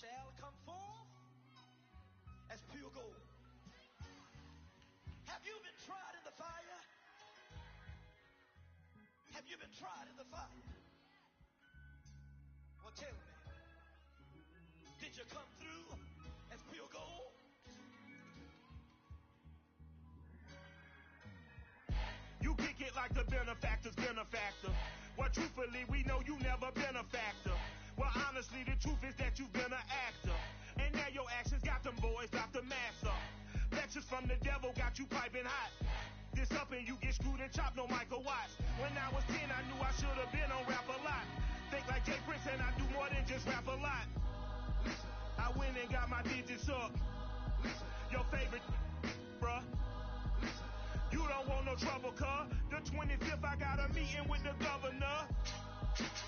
shall come forth as pure gold. Have you been tried in the fire? Have you been tried in the fire? Well, tell me, did you come through as pure gold? You kick it like the benefactor's benefactor. Well, truthfully, we know you never been a factor. Well, honestly, the truth is that you've been an actor. And now your actions got them boys about to mass up. Lectures from the devil got you piping hot. This up and you get screwed and chopped, no Michael Watts. When I was 10, I knew I should have been on rap a lot. Think like Jay Prince and I do more than just rap a lot. I went and got my digits up. Your favorite, bruh. You don't want no trouble, cuz. The 25th, I got a meeting with the governor.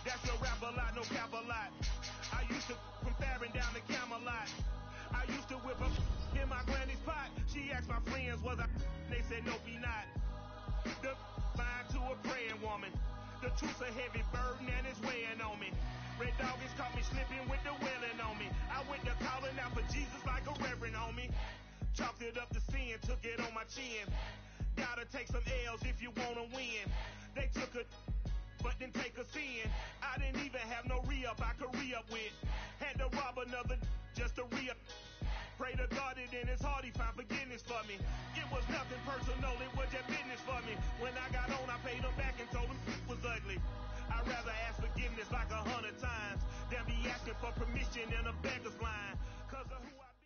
That's a rap a lot, no cap a lot. I used to from Farron down to Camelot. I used to whip up in my granny's pot. She asked my friends, was I? They said, nope, he not. The fine to a praying woman. The truth's a heavy burden and it's weighing on me. Red Doggies caught me slipping with the wailing on me. I went to calling out for Jesus like a reverend on me. Chalked it up to sin, took it on my chin. Gotta take some L's if you wanna win. They took a but didn't take us in. I didn't even have no re-up I could re-up with. Had to rob another just to re-up. Pray to God it in his heart he found forgiveness for me. It was nothing personal, it was just business for me. When I got on, I paid him back and told him it was ugly. I'd rather ask forgiveness like 100 times than be asking for permission in a beggar's line. Cause of who I be.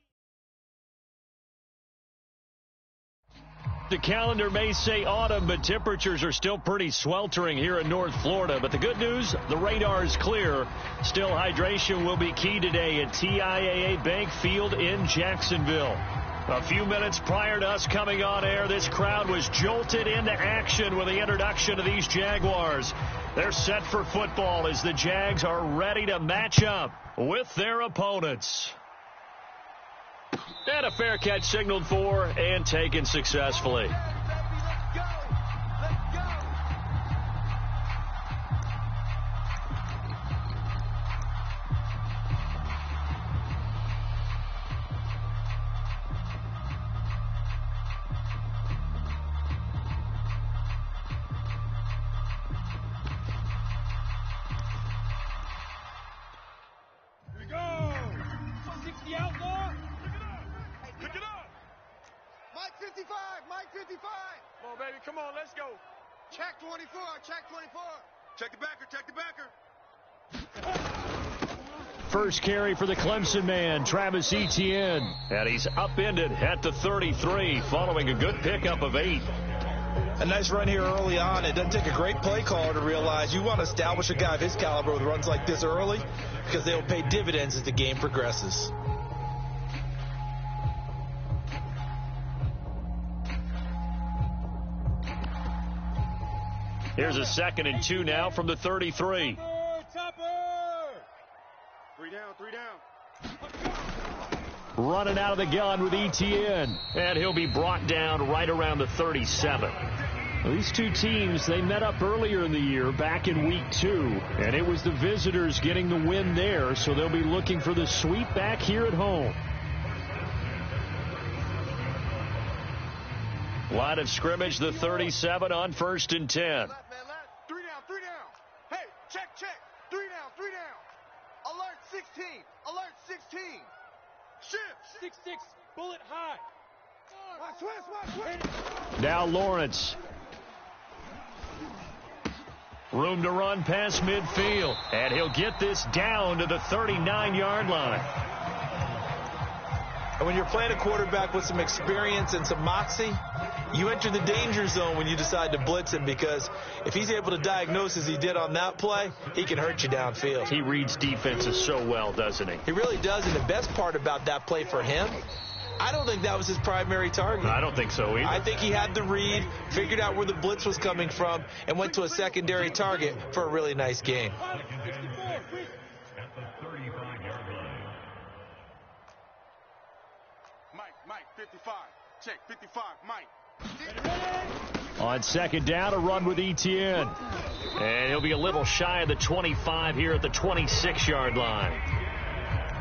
The calendar may say autumn, but temperatures are still pretty sweltering here in North Florida. But the good news, the radar is clear. Still, hydration will be key today at TIAA Bank Field in Jacksonville. A few minutes prior to us coming on air, this crowd was jolted into action with the introduction of these Jaguars. They're set for football as the Jags are ready to match up with their opponents. And a fair catch signaled for and taken successfully. Here we go. 60 outlaw. Pick it up. Mike 55, Mike 55. Come on, baby, come on, let's go. Check 24, check 24. Check the backer, check the backer. First carry for the Clemson man, Travis Etienne. And he's upended at the 33 following a good pickup of 8. A nice run here early on. It doesn't take a great play caller to realize you want to establish a guy of his caliber with runs like this early because they will pay dividends as the game progresses. Here's a 2nd and 2 now from the 33. Topper. 3 down, 3 down. Running out of the gun with Etienne. And he'll be brought down right around the 37. These two teams, they met up earlier in the year back in week 2. And it was the visitors getting the win there, so they'll be looking for the sweep back here at home. Line of scrimmage, the 37 on 1st and 10. Left, man, left. 3 down, 3 down. Hey, check, check. 3 down, 3 down. Alert 16, alert 16. Shift. 6-6, bullet high. Watch West, watch West. Now Lawrence. Room to run past midfield. And he'll get this down to the 39-yard line. And when you're playing a quarterback with some experience and some moxie, you enter the danger zone when you decide to blitz him because if he's able to diagnose as he did on that play, he can hurt you downfield. He reads defenses so well, doesn't he? He really does, and the best part about that play for him, I don't think that was his primary target. I don't think so either. I think he had the read, figured out where the blitz was coming from, and went to a secondary target for a really nice game. Mike, 55. Check, 55, Mike. On 2nd down, a run with Etienne. And he'll be a little shy of the 25 here at the 26-yard line.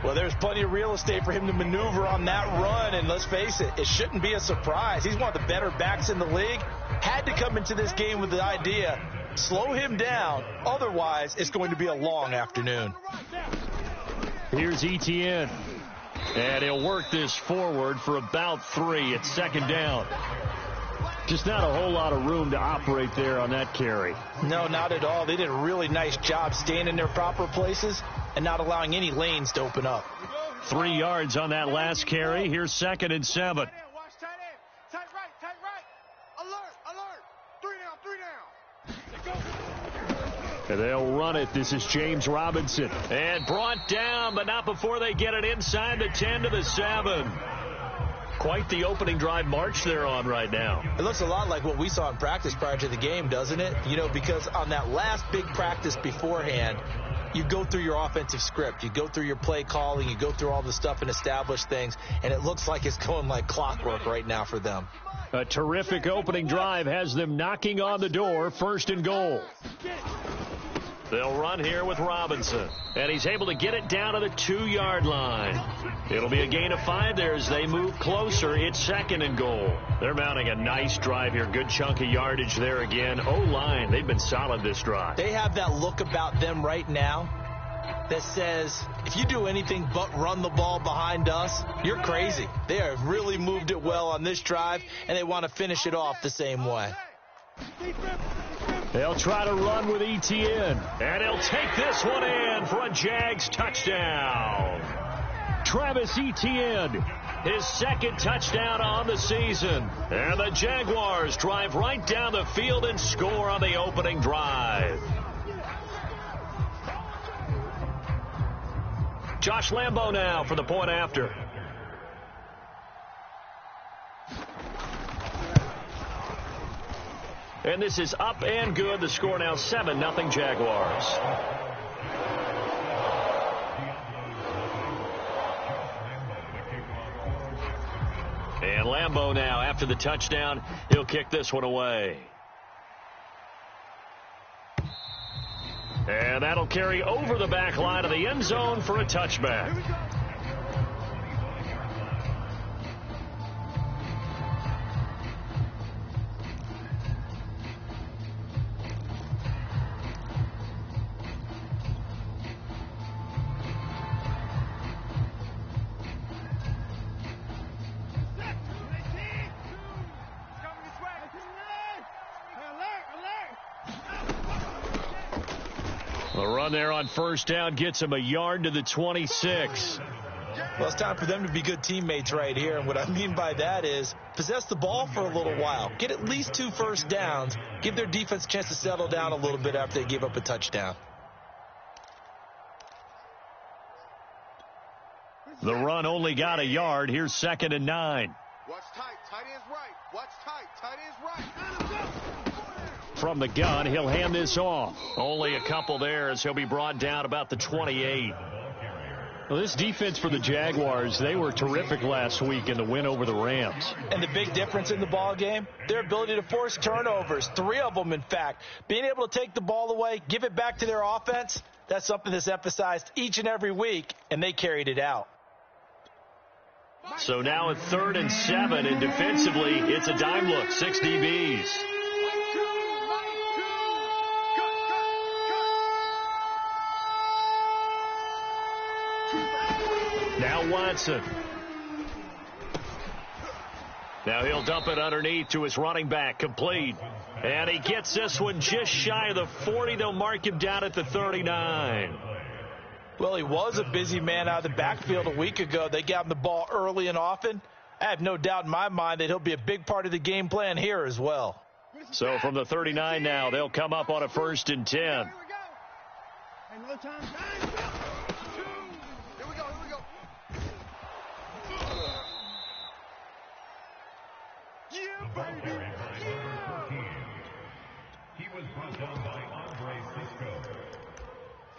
Well, there's plenty of real estate for him to maneuver on that run, and let's face it, it shouldn't be a surprise. He's one of the better backs in the league. Had to come into this game with the idea, slow him down, otherwise it's going to be a long afternoon. Here's Etienne, and he'll work this forward for about 3. It's second down. Just not a whole lot of room to operate there on that carry. No, not at all. They did a really nice job staying in their proper places and not allowing any lanes to open up. 3 yards on that last carry. Here's 2nd and 7. Watch tight end. Tight right. Alert. 3 down. And they'll run it. This is James Robinson. And brought down, but not before they get it inside the 10 to the 7. Quite the opening drive march they're on right now. It looks a lot like what we saw in practice prior to the game, doesn't it? You know, because on that last big practice beforehand, you go through your offensive script. You go through your play calling. You go through all the stuff and establish things. And it looks like it's going like clockwork right now for them. A terrific opening drive has them knocking on the door. 1st and goal. They'll run here with Robinson. And he's able to get it down to the 2-yard line. It'll be a gain of 5 there as they move closer. It's 2nd and goal. They're mounting a nice drive here. Good chunk of yardage there again. O-line, they've been solid this drive. They have that look about them right now that says, if you do anything but run the ball behind us, you're crazy. They have really moved it well on this drive, and they want to finish it off the same way. They'll try to run with Etienne. And he'll take this one in for a Jags touchdown. Travis Etienne, his 2nd touchdown on the season. And the Jaguars drive right down the field and score on the opening drive. Josh Lambo now for the point after. And this is up and good. The score now 7-0 Jaguars. And Lambo now, after the touchdown, he'll kick this one away. And that'll carry over the back line of the end zone for a touchback. The run there on 1st down gets him a yard to the 26. Well, it's time for them to be good teammates right here. And what I mean by that is possess the ball for a little while. Get at least 2 first downs. Give their defense a chance to settle down a little bit after they give up a touchdown. The run only got a yard. Here's 2nd and 9. Watch tight. Tight end's right. Watch tight. Tight end's right. From the gun, he'll hand this off. Only a couple there as he'll be brought down about the 28. Well, this defense for the Jaguars, they were terrific last week in the win over the Rams. And the big difference in the ball game, their ability to force turnovers, 3 of them, in fact. Being able to take the ball away, give it back to their offense, that's something that's emphasized each and every week, and they carried it out. So now it's 3rd and 7, and defensively, it's a dime look, 6 DBs. Now Watson. Now he'll dump it underneath to his running back, complete. And he gets this one just shy of the 40. They'll mark him down at the 39. Well, he was a busy man out of the backfield a week ago. They got him the ball early and often. I have no doubt in my mind that he'll be a big part of the game plan here as well. So from the 39 now, they'll come up on a 1st and 10. Here we go. Here we go. Yeah, baby. Yeah. He was brought down by Andre Cisco.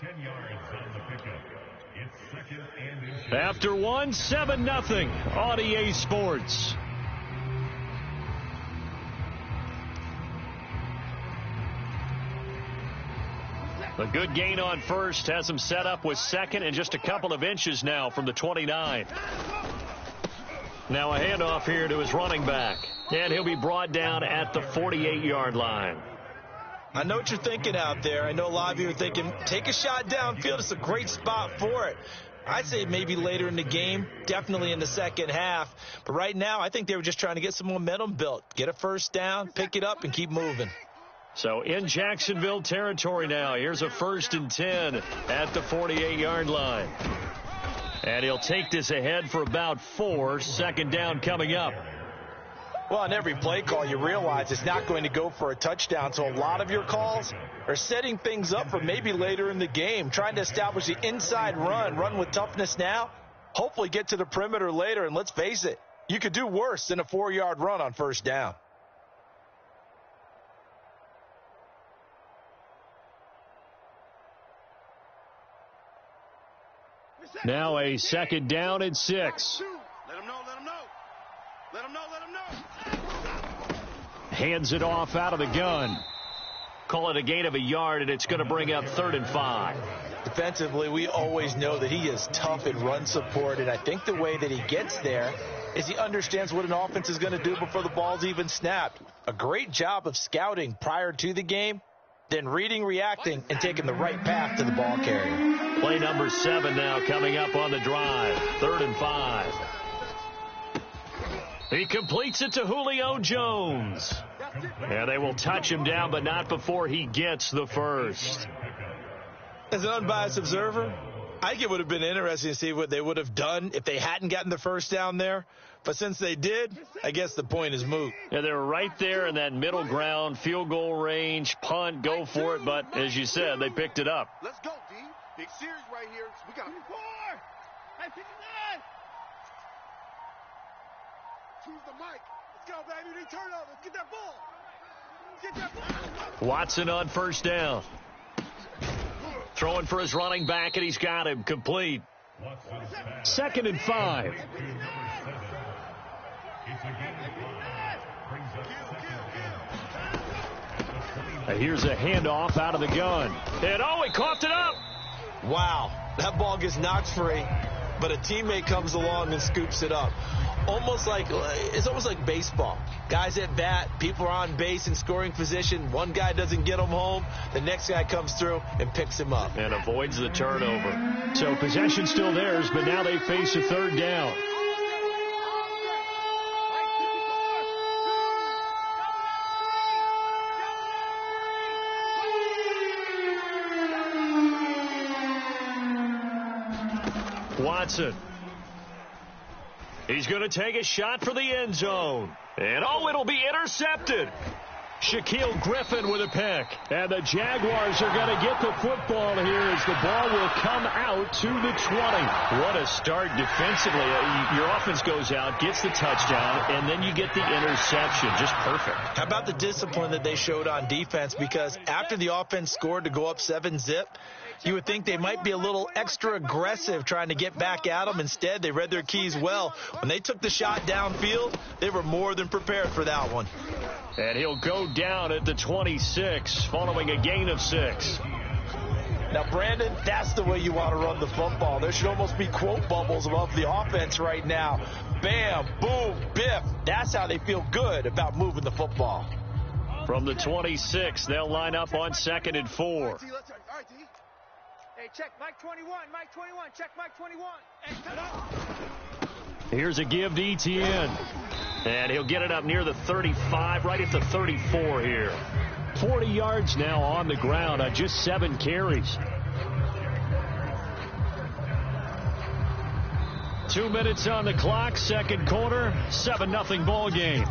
10 yards on the pickup. It's 2nd and inches. After 1, 7-0 on EA Sports. A good gain on first has him set up with second and just a couple of inches now from the 29. Now a handoff here to his running back. And he'll be brought down at the 48-yard line. I know what you're thinking out there. I know a lot of you are thinking, take a shot downfield. It's a great spot for it. I'd say maybe later in the game, definitely in the second half. But right now, I think they were just trying to get some momentum built. Get a first down, pick it up, and keep moving. So in Jacksonville territory now. Here's a 1st and 10 at the 48-yard line. And he'll take this ahead for about 4. Second down coming up. Well, on every play call, you realize it's not going to go for a touchdown. So a lot of your calls are setting things up for maybe later in the game, trying to establish the inside run with toughness now, hopefully get to the perimeter later. And let's face it, you could do worse than a 4-yard run on first down. Now a second down and 6. Let him know, let him know. Let him know, let him know. Hands it off out of the gun. Call it a gain of a yard, and it's going to bring up 3rd and 5. Defensively, we always know that he is tough in run support, and I think the way that he gets there is he understands what an offense is going to do before the ball's even snapped. A great job of scouting prior to the game, then reading, reacting, and taking the right path to the ball carrier. Play number 7 now coming up on the drive. 3rd and 5. He completes it to Julio Jones. And they will touch him down, but not before he gets the first. As an unbiased observer, I think it would have been interesting to see what they would have done if they hadn't gotten the first down there. But since they did, I guess the point is moot. Yeah, they're right there in that middle ground, field goal range, punt, go for it. But as you said, they picked it up. Let's go, D. Big series right here. We got 54. Hey, 59. Choose the mic. Let's go, baby. They turn over. Let's get that ball. Get that ball. Watson on first down. Throwing for his running back, and he's got him complete. 2nd and 5. Here's a handoff out of the gun. And he coughed it up. Wow, that ball gets knocked free, but a teammate comes along and scoops it up. It's almost like baseball. Guys at bat, people are on base in scoring position. One guy doesn't get him home. The next guy comes through and picks him up. And avoids the turnover. So possession still theirs, but now they face a 3rd down. Watson. He's going to take a shot for the end zone. And it'll be intercepted. Shaquille Griffin with a pick. And the Jaguars are going to get the football here as the ball will come out to the 20. What a start defensively. Your offense goes out, gets the touchdown, and then you get the interception. Just perfect. How about the discipline that they showed on defense? Because after the offense scored to go up 7-zip, you would think they might be a little extra aggressive trying to get back at them. Instead, they read their keys well. When they took the shot downfield, they were more than prepared for that one. And he'll go down at the 26 following a gain of 6. Now, Brandon, that's the way you want to run the football. There should almost be quote bubbles above the offense right now. Bam, boom, biff. That's how they feel good about moving the football. From the 26, they'll line up on 2nd and 4. All right, D. Hey, check Mike 21. Mike 21. Check Mike 21. Hey, come on. Here's a give to Etienne. And he'll get it up near the 35, right at the 34 here. 40 yards now on the ground on just 7 carries. 2 minutes on the clock, second quarter, 7-0 ball game.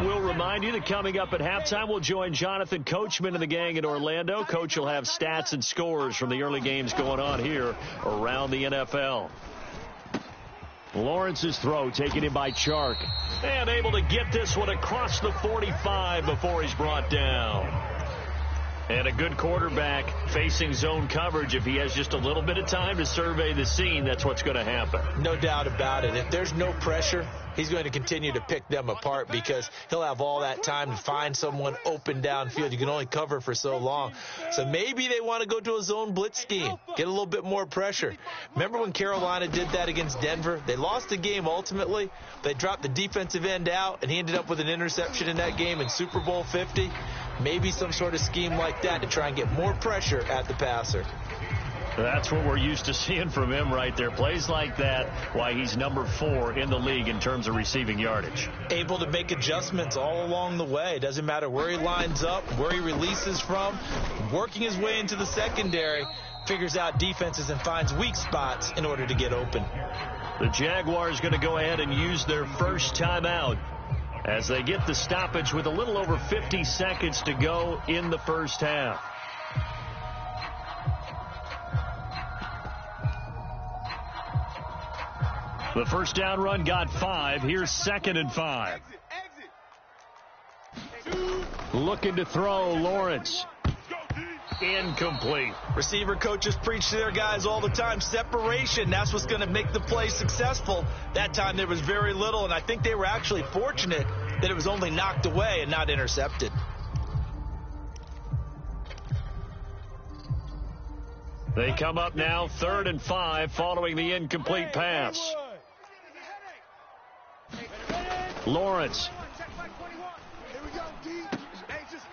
We'll remind you that coming up at halftime, we'll join Jonathan Coachman and the gang in Orlando. Coach will have stats and scores from the early games going on here around the NFL. Lawrence's throw taken in by Chark. And able to get this one across the 45 before he's brought down. And a good quarterback facing zone coverage. If he has just a little bit of time to survey the scene, that's what's going to happen. No doubt about it. If there's no pressure, he's going to continue to pick them apart because he'll have all that time to find someone open downfield. You can only cover for so long. So maybe they want to go to a zone blitz scheme, get a little bit more pressure. Remember when Carolina did that against Denver? They lost the game ultimately. They dropped the defensive end out, and he ended up with an interception in that game in Super Bowl 50. Maybe some sort of scheme like that to try and get more pressure at the passer. That's what we're used to seeing from him right there. Plays like that, why he's number 4 in the league in terms of receiving yardage. Able to make adjustments all along the way. Doesn't matter where he lines up, where he releases from. Working his way into the secondary, figures out defenses and finds weak spots in order to get open. The Jaguars going to go ahead and use their first timeout as they get the stoppage with a little over 50 seconds to go in the first half. The first down run got 5. Here's 2nd and 5. Looking to throw, Lawrence. Incomplete. Receiver coaches preach to their guys all the time. Separation, that's what's going to make the play successful. That time there was very little, and I think they were actually fortunate that it was only knocked away and not intercepted. They come up now 3rd and 5 following the incomplete pass. Lawrence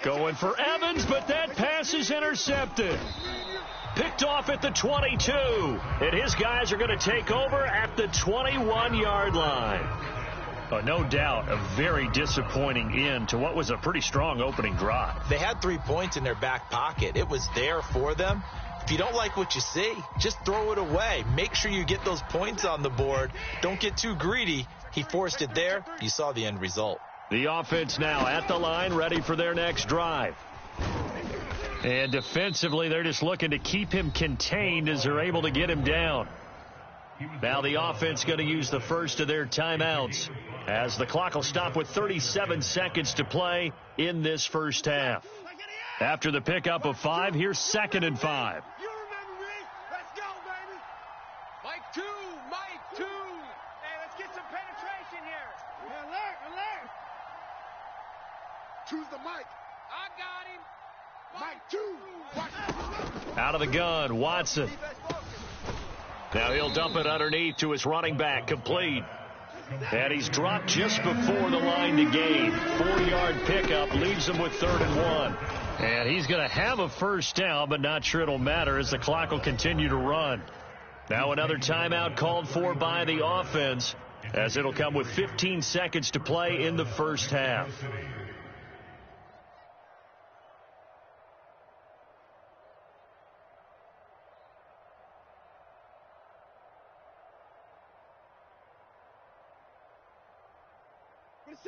going for Evans, but that pass is intercepted. Picked off at the 22. And his guys are going to take over at the 21-yard line. No doubt a very disappointing end to what was a pretty strong opening drive. They had 3 points in their back pocket. It was there for them. If you don't like what you see, just throw it away. Make sure you get those points on the board. Don't get too greedy. He forced it there. You saw the end result. The offense now at the line, ready for their next drive. And defensively, they're just looking to keep him contained as they're able to get him down. Now the offense going to use the first of their timeouts as the clock will stop with 37 seconds to play in this first half. After the pickup of 5, here's 2nd and 5. You remember me. Let's go, baby. Mike 2. Mike 2. Hey, let's get some penetration here. Alert, alert. Choose the mic. I got him. Mike 2. Out of the gun, Watson. Now he'll dump it underneath to his running back, complete. And he's dropped just before the line to gain. 4-yard pickup leaves him with 3rd and 1. And he's going to have a first down, but not sure it'll matter as the clock will continue to run. Now another timeout called for by the offense as it'll come with 15 seconds to play in the first half.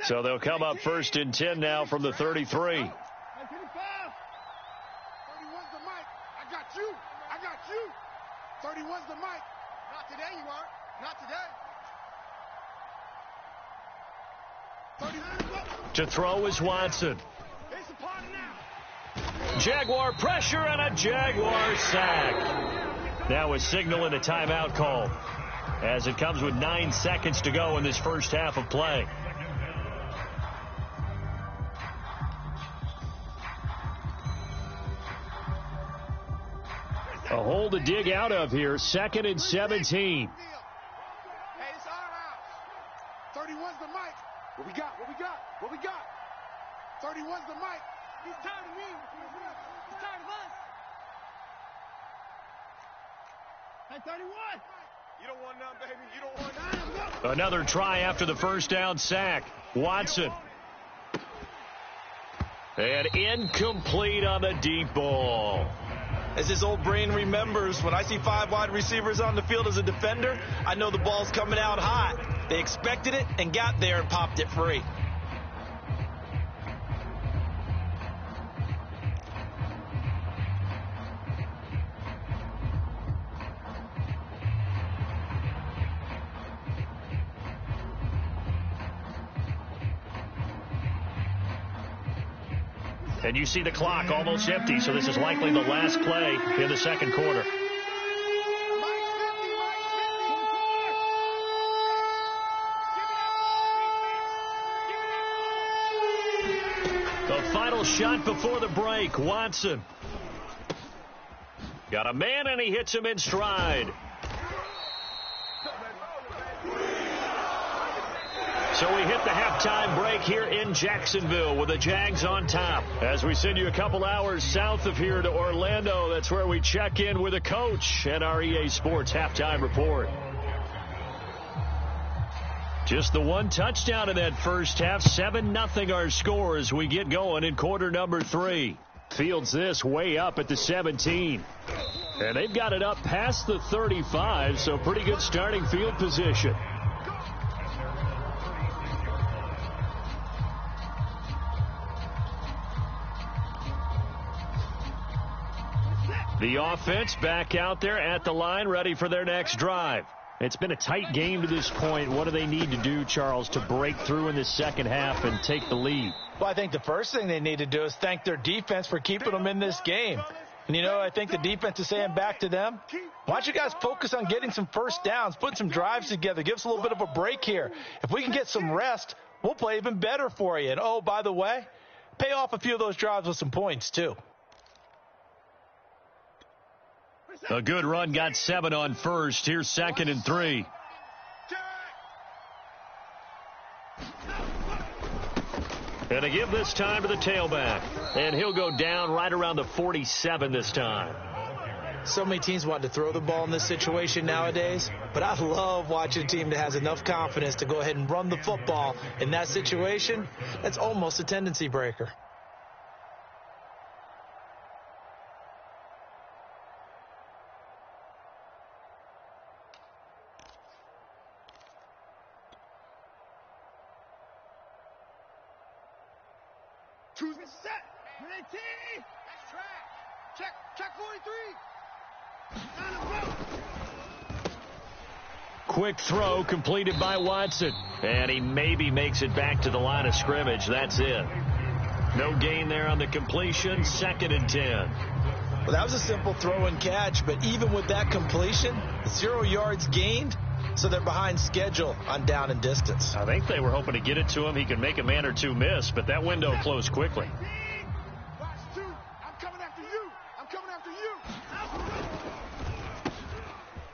So they'll come up 1st and 10 now from the 33. 31's the mic. I got you. 31's the mic. Not today, you aren't. Not today. To throw is Watson. It's a party now. Jaguar pressure and a Jaguar sack. Now a signal and a timeout call as it comes with 9 seconds to go in this first half of play. A hole to dig out of here. 2nd and 17. Hey, it's our house. 31's the mic. What we got? 31's the mic. He's tired of me. He's tired of us. Hey, 31. You don't want none, baby. You don't want none. Another try after the first down sack. Watson. And incomplete on the deep ball. As his old brain remembers, when I see 5 wide receivers on the field as a defender, I know the ball's coming out hot. They expected it and got there and popped it free. And you see the clock almost empty, so this is likely the last play in the second quarter. The final shot before the break, Watson. Got a man, and he hits him in stride. So we hit the halftime break here in Jacksonville with the Jags on top. As we send you a couple hours south of here to Orlando, that's where we check in with a coach and our EA Sports halftime report. Just the one touchdown in that first half, 7-0 our score as we get going in quarter number 3. Fields this way up at the 17. And they've got it up past the 35, so pretty good starting field position. The offense back out there at the line, ready for their next drive. It's been a tight game to this point. What do they need to do, Charles, to break through in the second half and take the lead? Well, I think the first thing they need to do is thank their defense for keeping them in this game. And, you know, I think the defense is saying back to them, why don't you guys focus on getting some first downs, putting some drives together, give us a little bit of a break here. If we can get some rest, we'll play even better for you. And, oh, by the way, pay off a few of those drives with some points, too. A good run, got 7 on first. Here's 2nd and 3. And a give this time to the tailback. And he'll go down right around the 47 this time. So many teams want to throw the ball in this situation nowadays, but I love watching a team that has enough confidence to go ahead and run the football. In that situation, that's almost a tendency breaker. Set. 18. That's track. Check 43. Quick throw completed by Watson. And he maybe makes it back to the line of scrimmage. That's it. No gain there on the completion. 2nd and 10. Well, that was a simple throw and catch, but even with that completion, 0 yards gained, so they're behind schedule on down and distance. I think they were hoping to get it to him. He could make a man or two miss, but that window closed quickly.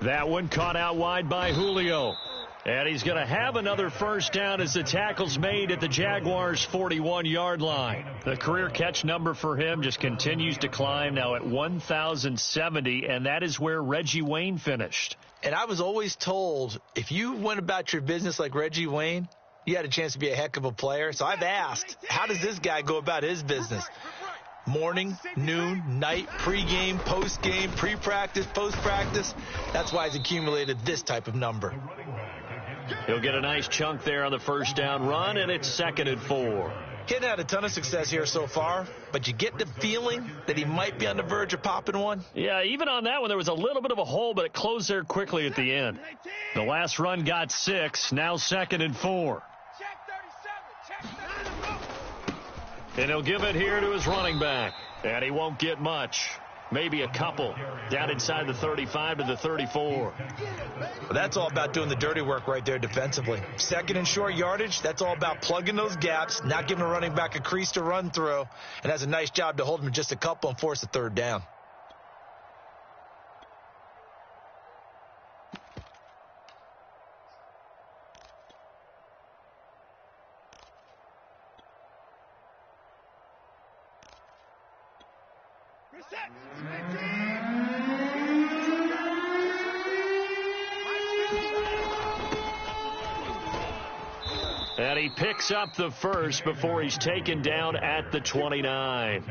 That one caught out wide by Julio. And he's going to have another first down as the tackle's made at the Jaguars' 41-yard line. The career catch number for him just continues to climb, now at 1,070, and that is where Reggie Wayne finished. And I was always told, if you went about your business like Reggie Wayne, you had a chance to be a heck of a player. So I've asked, how does this guy go about his business? Morning, noon, night, pregame, postgame, pre-practice, post-practice. That's why he's accumulated this type of number. He'll get a nice chunk there on the first down run, and it's 2nd and 4. He hadn't had a ton of success here so far, but you get the feeling that he might be on the verge of popping one. Yeah, even on that one, there was a little bit of a hole, but it closed there quickly at the end. The last run got 6, now 2nd and 4. And he'll give it here to his running back. And he won't get much. Maybe a couple. Down inside the 35 to the 34. Well, that's all about doing the dirty work right there defensively. 2nd and short yardage, that's all about plugging those gaps, not giving a running back a crease to run through, and has a nice job to hold him just a couple and force a 3rd down. And he picks up the first before he's taken down at the 29.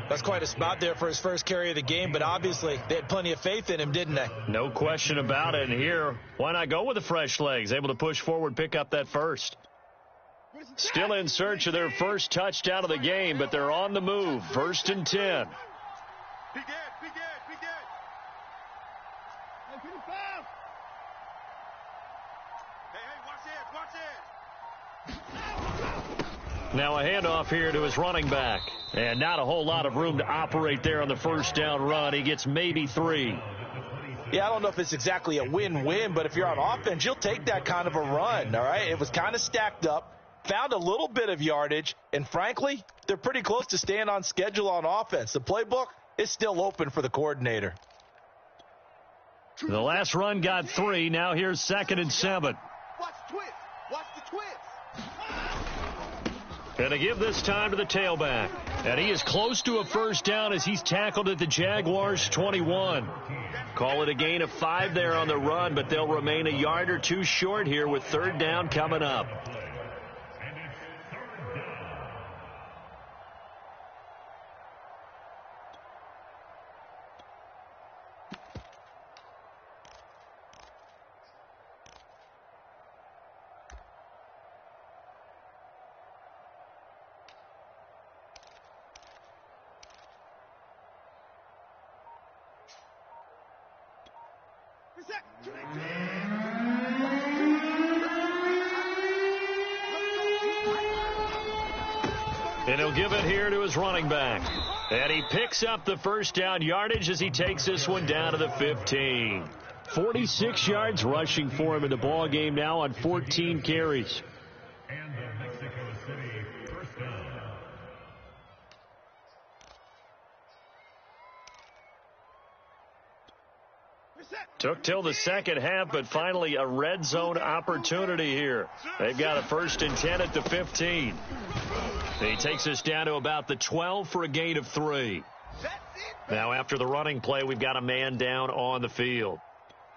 That's quite a spot there for his first carry of the game, but obviously they had plenty of faith in him, didn't they? No question about it. And here, why not go with the fresh legs? Able to push forward, pick up that first. Still in search of their first touchdown of the game, but they're on the move. 1st and 10. Be good. Now a handoff here to his running back. And not a whole lot of room to operate there on the first down run. He gets maybe 3. Yeah, I don't know if it's exactly a win-win, but if you're on offense, you'll take that kind of a run, all right? It was kind of stacked up, found a little bit of yardage, and frankly, they're pretty close to staying on schedule on offense. The playbook is still open for the coordinator. The last run got 3. Now here's 2nd and 7. Watch the twist. Watch the twist. And to give this time to the tailback. And he is close to a first down as he's tackled at the Jaguars' 21. Call it a gain of 5 there on the run, but they'll remain a yard or 2 short here with 3rd down coming up. And he'll give it here to his running back. And he picks up the first down yardage as he takes this one down to the 15. 46 yards rushing for him in the ball game now on 14 carries. And the Mexico City first down. Took till the second half, but finally a red zone opportunity here. They've got a 1st and 10 at the 15. He takes us down to about the 12 for a gain of 3. Now after the running play, we've got a man down on the field.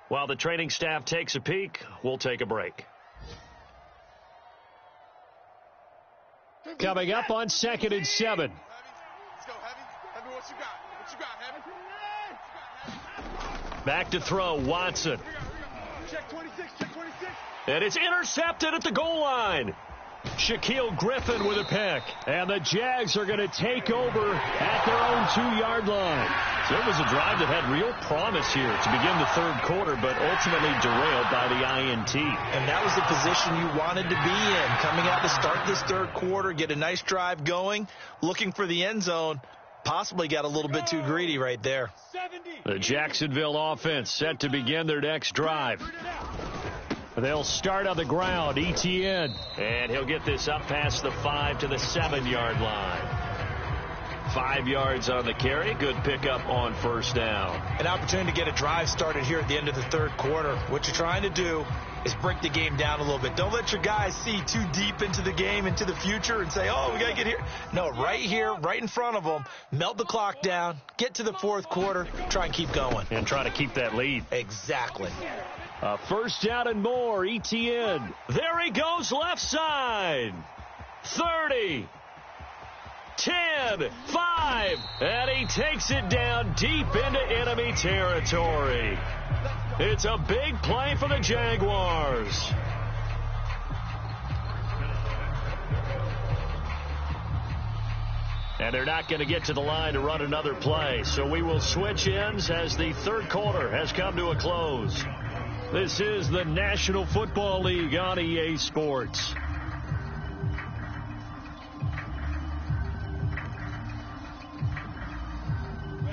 While the training staff takes a peek, we'll take a break. Coming up on 2nd and 7. Let's go, Heavy. Heavy, what you got? What you got, Heavy? Back to throw, Watson. Check 26, check 26. And it's intercepted at the goal line. Shaquille Griffin with a pick. And the Jags are going to take over at their own 2-yard line. So it was a drive that had real promise here to begin the 3rd quarter, but ultimately derailed by the INT. And that was the position you wanted to be in. Coming out to start this 3rd quarter, get a nice drive going, looking for the end zone. Possibly got a little bit too greedy right there. The Jacksonville offense set to begin their next drive. They'll start on the ground. Etienne. And he'll get this up past the 5 to the 7-yard line. 5 yards on the carry. Good pickup on first down. An opportunity to get a drive started here at the end of the 3rd quarter. What you're trying to do is break the game down a little bit. Don't let your guys see too deep into the game, into the future, and say, oh, we got to get here. No, right here, right in front of them, melt the clock down, get to the 4th quarter, try and keep going. And try to keep that lead. Exactly. A first down and more. Etienne. There he goes left side. 30. 10. 5. And he takes it down deep into enemy territory. It's a big play for the Jaguars. And they're not going to get to the line to run another play. So we will switch ends as the 3rd quarter has come to a close. This is the National Football League on EA Sports.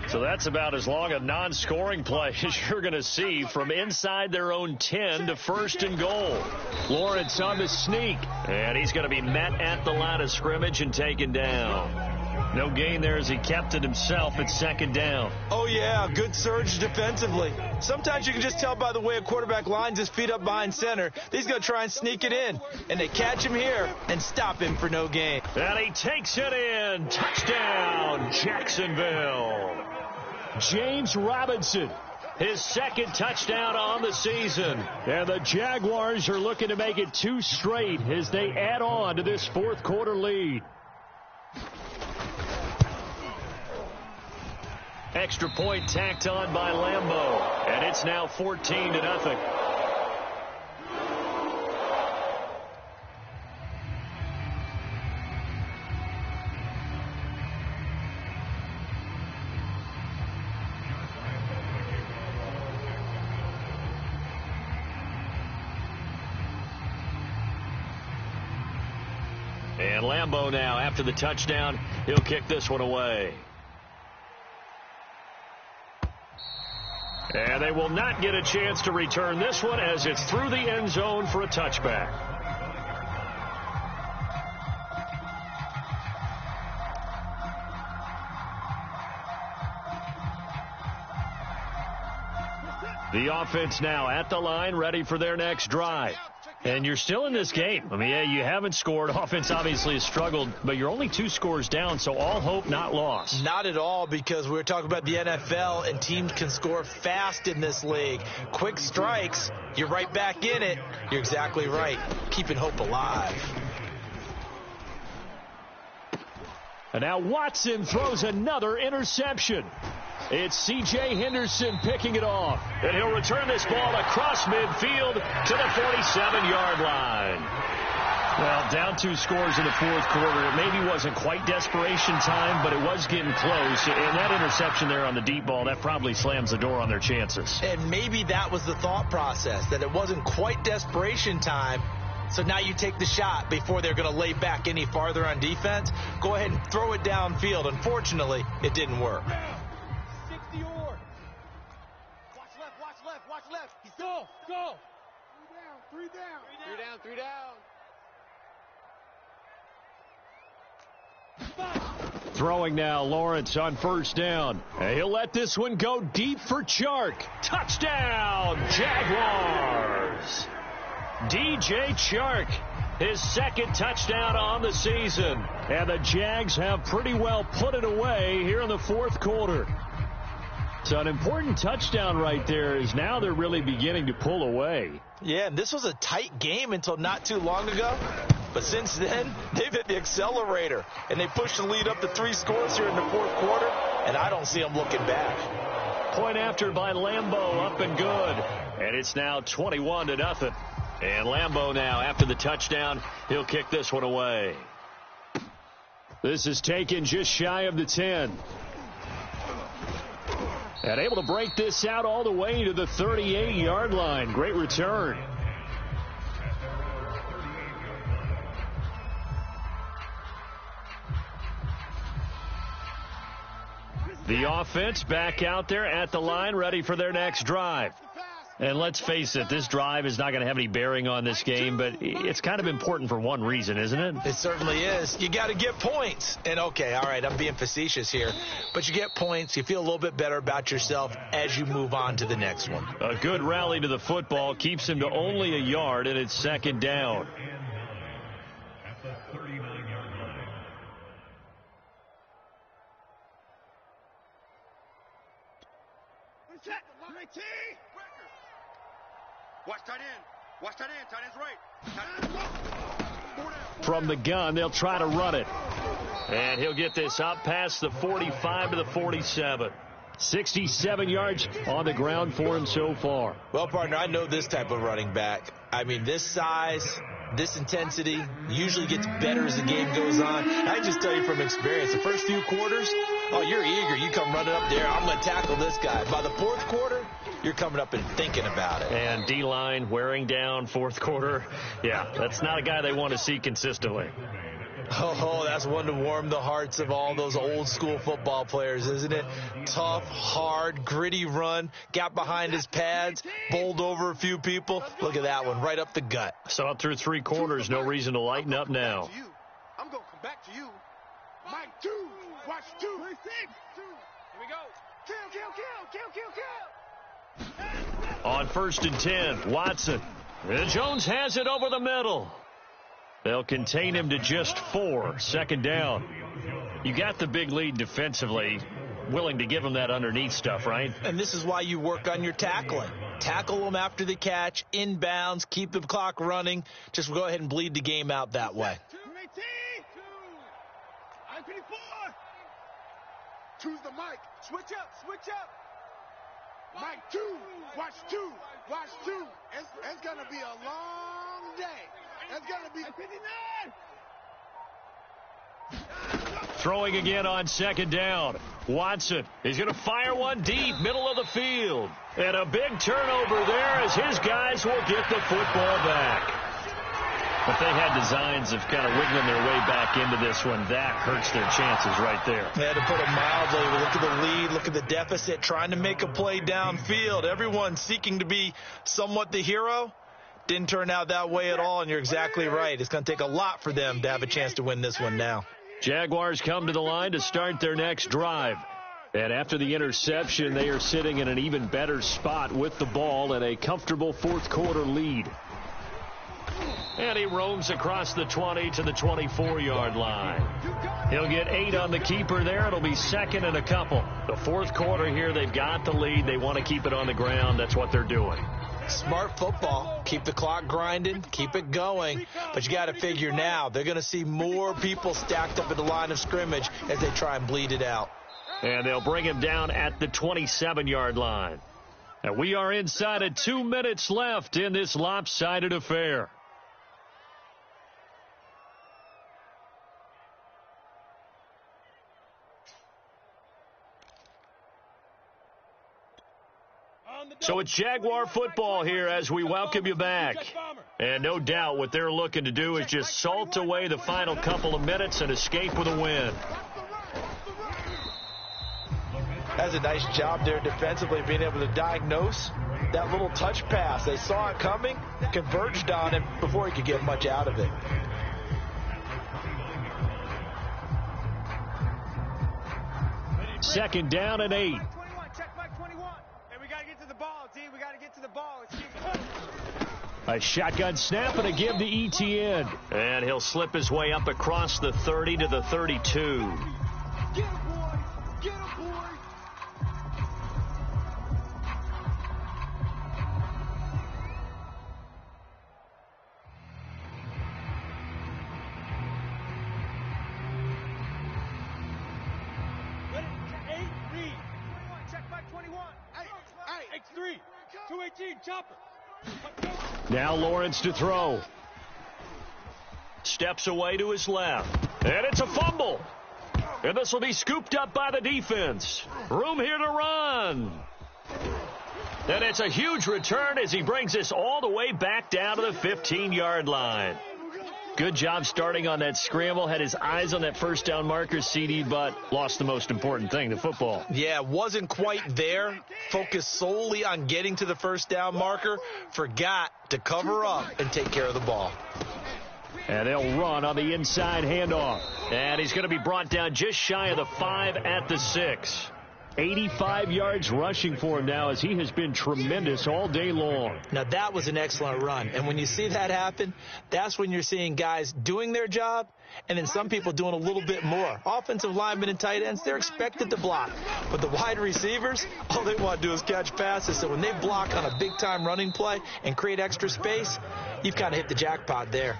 So that's about as long a non-scoring play as you're going to see from inside their own 10 to 1st and goal. Lawrence on the sneak, and he's going to be met at the line of scrimmage and taken down. No gain there as he kept it himself at 2nd down. Oh, yeah, good surge defensively. Sometimes you can just tell by the way a quarterback lines his feet up behind center. He's going to try and sneak it in, and they catch him here and stop him for no gain. And he takes it in. Touchdown, Jacksonville. James Robinson, his 2nd touchdown on the season. And the Jaguars are looking to make it 2 straight as they add on to this 4th quarter lead. Extra point tacked on by Lambeau, and it's now 14-0. And Lambeau now, after the touchdown, he'll kick this one away. And they will not get a chance to return this one as it's through the end zone for a touchback. The offense now at the line, ready for their next drive. And you're still in this game. I mean, yeah, you haven't scored. Offense obviously has struggled, but you're only 2 scores down, so all hope not lost. Not at all, because we were talking about the NFL, and teams can score fast in this league. Quick strikes, you're right back in it. You're exactly right. Keeping hope alive. And now Watson throws another interception. It's C.J. Henderson picking it off. And he'll return this ball across midfield to the 47-yard line. Well, down 2 scores in the fourth quarter. It maybe wasn't quite desperation time, but it was getting close. And that interception there on the deep ball, that probably slams the door on their chances. And maybe that was the thought process, that it wasn't quite desperation time. So now you take the shot before they're going to lay back any farther on defense. Go ahead and throw it downfield. Unfortunately, it didn't work. 60 or. Watch left. He's go. 3 down. Throwing now, Lawrence on first down. He'll let this one go deep for Chark. Touchdown, Jaguars. DJ Chark, his second touchdown on the season. And the Jags have pretty well put it away here in the fourth quarter. So an important touchdown right there is now they're really beginning to pull away. Yeah, and this was a tight game until not too long ago. But since then, they've hit the accelerator. And they pushed the lead up to 3 scores here in the fourth quarter. And I don't see them looking back. Point after by Lambeau, up and good. And it's now 21-0. And Lambeau now, after the touchdown, he'll kick this one away. This is taken just shy of the 10. And able to break this out all the way to the 38-yard line. Great return. The offense back out there at the line, ready for their next drive. And let's face it, this drive is not going to have any bearing on this game, but it's kind of important for one reason, isn't it? It certainly is. You got to get points. And, okay, all right, I'm being facetious here. But you get points. You feel a little bit better about yourself as you move on to the next one. A good rally to the football keeps him to only a yard, and it's second down. At the 39-yard line. Watch tight end. Tight end's right. From the gun, they'll try to run it. And he'll get this up past the 45 to the 47. 67 yards on the ground for him so far. Well, partner, I know this type of running back. I mean, this size, this intensity usually gets better as the game goes on. I just tell you from experience, the first few quarters, oh, you're eager. You come running up there. I'm going to tackle this guy. By the fourth quarter, you're coming up and thinking about it. And D-line wearing down fourth quarter. Yeah, that's not a guy they want to see consistently. Oh, that's one to warm the hearts of all those old school football players, isn't it? Tough, hard, gritty run, got behind his pads, bowled over a few people. Look at that one, right up the gut. So up through 3 quarters, no reason to lighten up now. I'm going to come back to you. Mike 2, watch 2. 3-6. 2. Here we go. Kill. On 1st and 10, Watson. And Jones has it over the middle. They'll contain him to just 4. Second down. You got the big lead defensively. Willing to give him that underneath stuff, right? And this is why you work on your tackling. Tackle them after the catch, inbounds, keep the clock running. Just go ahead and bleed the game out that way. 2's the Mike. Switch up. Mike 2, watch 2. It's going to be a long day. It's going to be 59. Throwing again on second down. Watson is going to fire one deep, middle of the field. And a big turnover there as his guys will get the football back. But they had designs of kind of wiggling their way back into this one. That hurts their chances right there. They had to put it mildly. Look at the lead, look at the deficit, trying to make a play downfield. Everyone seeking to be somewhat the hero. Didn't turn out that way at all, and you're exactly right. It's going to take a lot for them to have a chance to win this one now. Jaguars come to the line to start their next drive. And after the interception, they are sitting in an even better spot with the ball and a comfortable fourth-quarter lead. And he roams across the 20 to the 24-yard line. He'll get 8 on the keeper there. It'll be second and a couple. The fourth quarter here, they've got the lead. They want to keep it on the ground. That's what they're doing. Smart football. Keep the clock grinding. Keep it going. But you got to figure now, they're going to see more people stacked up at the line of scrimmage as they try and bleed it out. And they'll bring him down at the 27-yard line. And we are inside of 2 minutes left in this lopsided affair. So it's Jaguar football here as we welcome you back. And no doubt what they're looking to do is just salt away the final couple of minutes and escape with a win. Has a nice job there defensively, being able to diagnose that little touch pass. They saw it coming, converged on him before he could get much out of it. Second down and 8. A shotgun snap and a give to ETN. And he'll slip his way up across the 30 to the 32. Get him, boy! Get him, boy! Ready? 8, read. 21, check back 21. X3, 218, chopper. Now Lawrence to throw. Steps away to his left. And it's a fumble. And this will be scooped up by the defense. Room here to run. And it's a huge return as he brings this all the way back down to the 15-yard line. Good job starting on that scramble. Had his eyes on that first down marker, CD, but lost the most important thing, the football. Yeah, wasn't quite there. Focused solely on getting to the first down marker. Forgot to cover up and take care of the ball. And they'll run on the inside handoff. And he's going to be brought down just shy of the 5 at the 6. 85 yards rushing for him now as he has been tremendous all day long. Now, that was an excellent run. And when you see that happen, that's when you're seeing guys doing their job and then some people doing a little bit more. Offensive linemen and tight ends, they're expected to block. But the wide receivers, all they want to do is catch passes. So when they block on a big-time running play and create extra space, you've kind of hit the jackpot there.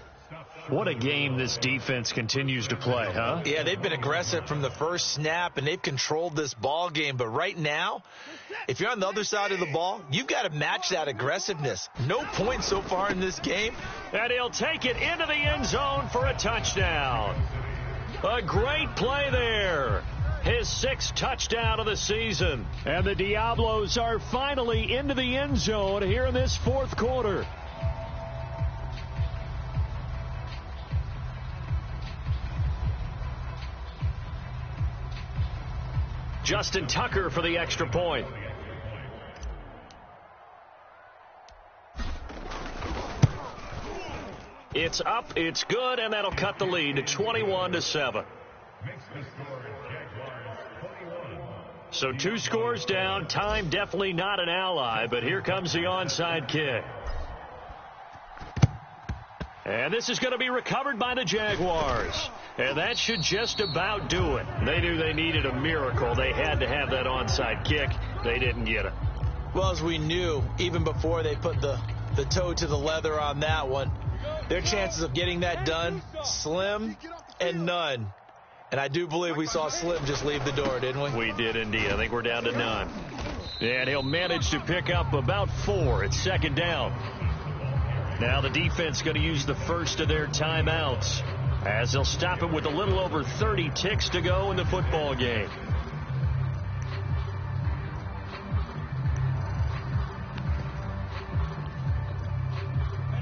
What a game this defense continues to play, huh? Yeah, they've been aggressive from the first snap, and they've controlled this ball game. But right now, if you're on the other side of the ball, you've got to match that aggressiveness. No points so far in this game. And he'll take it into the end zone for a touchdown. A great play there. His 6th touchdown of the season. And the Diablos are finally into the end zone here in this fourth quarter. Justin Tucker for the extra point. It's up, it's good, and that'll cut the lead to 21-7. So 2 scores down. Time definitely not an ally, but here comes the onside kick. And this is going to be recovered by the Jaguars. And that should just about do it. They knew they needed a miracle. They had to have that onside kick. They didn't get it. Well, as we knew, even before they put the toe to the leather on that one, their chances of getting that done, slim and none. And I do believe we saw Slim just leave the door, didn't we? We did indeed. I think we're down to none. And he'll manage to pick up about 4. It's second down. Now the defense going to use the first of their timeouts as they'll stop it with a little over 30 ticks to go in the football game.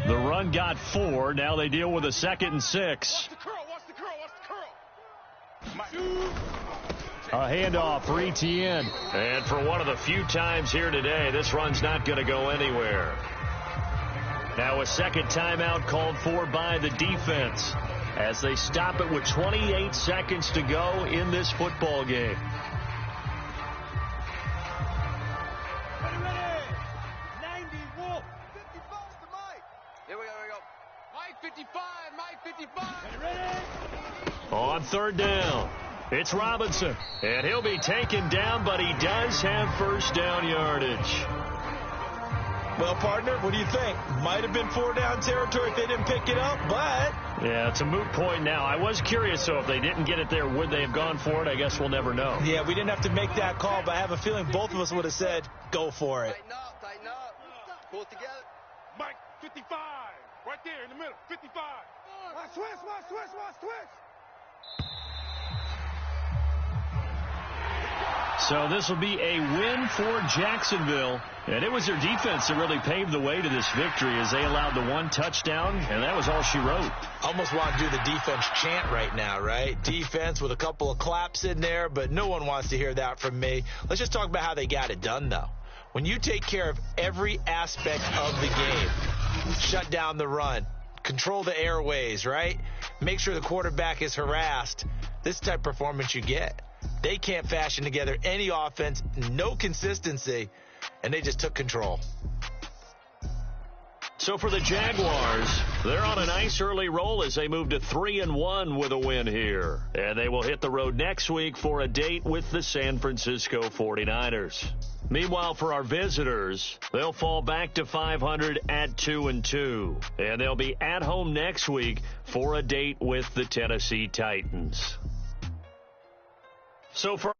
The run run got 4. Now they deal with a 2nd and 6. Watch the curl, watch the curl, watch the curl. A handoff for Etienne. And for one of the few times here today, this run's not going to go anywhere. Now a second timeout called for by the defense as they stop it with 28 seconds to go in this football game. Ready. 90, Wolf. 55 to Mike. Here we go. Mike 55, Mike 55. Ready. On 3rd down, it's Robinson. And he'll be taken down, but he does have first down yardage. Well, partner, what do you think? Might have been 4-down territory if they didn't pick it up, but... Yeah, it's a moot point now. I was curious, though, if they didn't get it there, would they have gone for it? I guess we'll never know. Yeah, we didn't have to make that call, but I have a feeling both of us would have said, go for it. Tighten up. Pull it together. Mike 55. Right there in the middle. 55. Watch twist. So this will be a win for Jacksonville. And it was their defense that really paved the way to this victory as they allowed the 1 touchdown, and that was all she wrote. Almost want to do the defense chant right now, right? Defense with a couple of claps in there, but no one wants to hear that from me. Let's just talk about how they got it done, though. When you take care of every aspect of the game, shut down the run, control the airways, right? Make sure the quarterback is harassed. This type of performance you get. They can't fashion together any offense, no consistency, and they just took control. So for the Jaguars, they're on a nice early roll as they move to 3-1 with a win here. And they will hit the road next week for a date with the San Francisco 49ers. Meanwhile, for our visitors, they'll fall back to 500 at 2-2. And they'll be at home next week for a date with the Tennessee Titans. So for